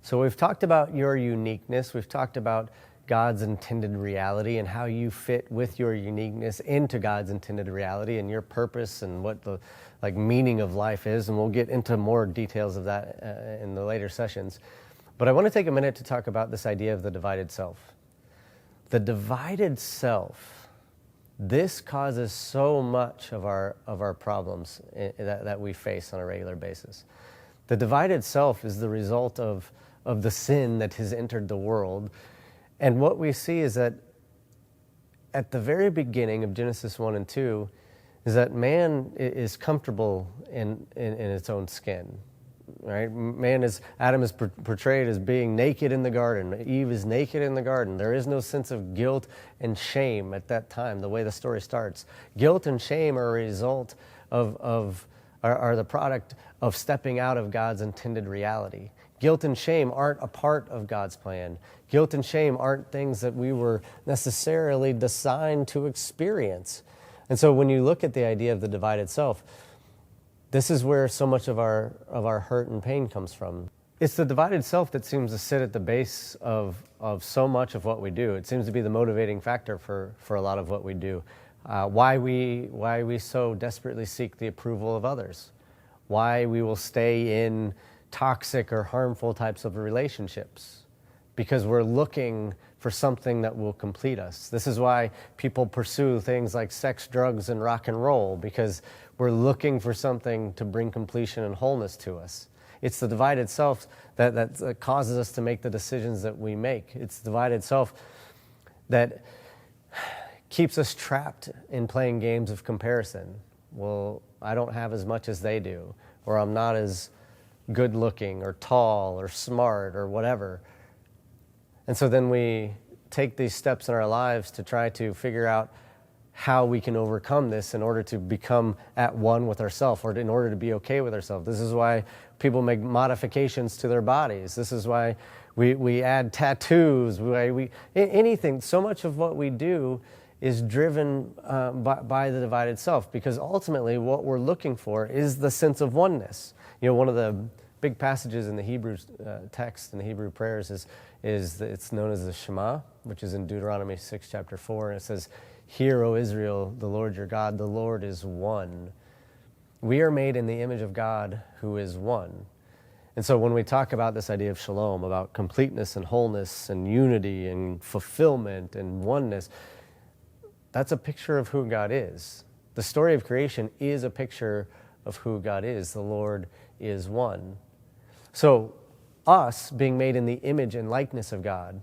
So we've talked about your uniqueness. We've talked about God's intended reality and how you fit with your uniqueness into God's intended reality and your purpose and what the meaning of life is. And we'll get into more details of that in the later sessions. But I want to take a minute to talk about this idea of the divided self. The divided self, this causes so much of our problems that we face on a regular basis. The divided self is the result of the sin that has entered the world. And what we see is that at the very beginning of Genesis 1 and 2 is that man is comfortable in its own skin. Right? Adam is portrayed as being naked in the garden. Eve is naked in the garden. There is no sense of guilt and shame at that time, the way the story starts. Guilt and shame are a result are the product of stepping out of God's intended reality. Guilt and shame aren't a part of God's plan. Guilt and shame aren't things that we were necessarily designed to experience. And so when you look at the idea of the divided self, this is where so much of our hurt and pain comes from. It's the divided self that seems to sit at the base of so much of what we do. It seems to be the motivating factor for a lot of what we do. Why we so desperately seek the approval of others. Why we will stay in toxic or harmful types of relationships. Because we're looking for something that will complete us. This is why people pursue things like sex, drugs, and rock and roll, because we're looking for something to bring completion and wholeness to us. It's the divided self that causes us to make the decisions that we make. It's the divided self that keeps us trapped in playing games of comparison. Well, I don't have as much as they do, or I'm not as good looking or tall or smart or whatever. And so then we take these steps in our lives to try to figure out how we can overcome this in order to become at one with ourselves, or in order to be okay with ourselves. This is why people make modifications to their bodies. This is why we add tattoos, anything. So much of what we do is driven by the divided self, because ultimately what we're looking for is the sense of oneness. You know, one of the big passages in the Hebrew text, in the Hebrew prayers, it's known as the Shema, which is in Deuteronomy 6, chapter 4, and it says, "Hear, O Israel, the Lord your God, the Lord is one." We are made in the image of God who is one. And so when we talk about this idea of shalom, about completeness and wholeness and unity and fulfillment and oneness, that's a picture of who God is. The story of creation is a picture of who God is. The Lord is one. So us being made in the image and likeness of God,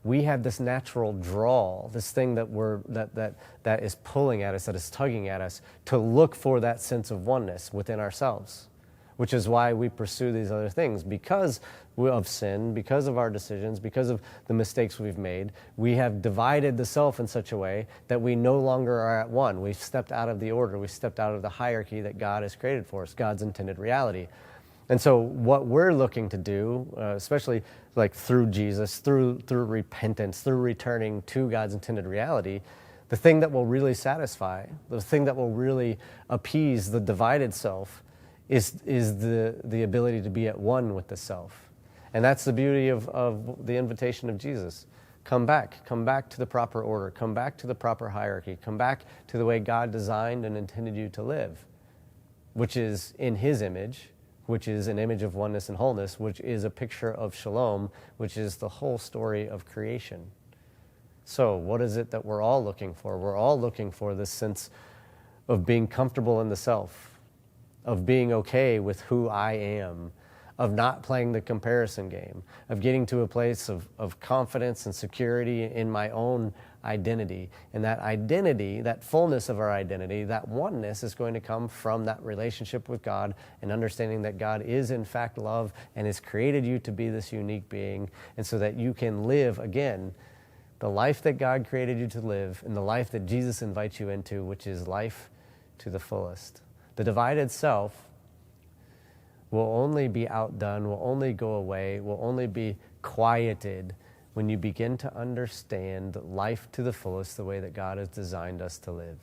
we have this natural draw, this thing that is pulling at us, that is tugging at us, to look for that sense of oneness within ourselves, which is why we pursue these other things. Because of sin, because of our decisions, because of the mistakes we've made, we have divided the self in such a way that we no longer are at one. We've stepped out of the order. We've stepped out of the hierarchy that God has created for us, God's intended reality. And so what we're looking to do, especially like through Jesus, through repentance, through returning to God's intended reality, the thing that will really satisfy, the thing that will really appease the divided self is the ability to be at one with the self. And that's the beauty of the invitation of Jesus. Come back to the proper order, come back to the proper hierarchy, come back to the way God designed and intended you to live, which is in His image, which is an image of oneness and wholeness, which is a picture of shalom, which is the whole story of creation. So what is it that we're all looking for? We're all looking for this sense of being comfortable in the self, of being okay with who I am, of not playing the comparison game, of getting to a place of confidence and security in my own identity. And that identity, that fullness of our identity, that oneness is going to come from that relationship with God and understanding that God is in fact love and has created you to be this unique being, and so that you can live, again, the life that God created you to live and the life that Jesus invites you into, which is life to the fullest. The divided self will only be outdone, will only go away, will only be quieted when you begin to understand life to the fullest the way that God has designed us to live.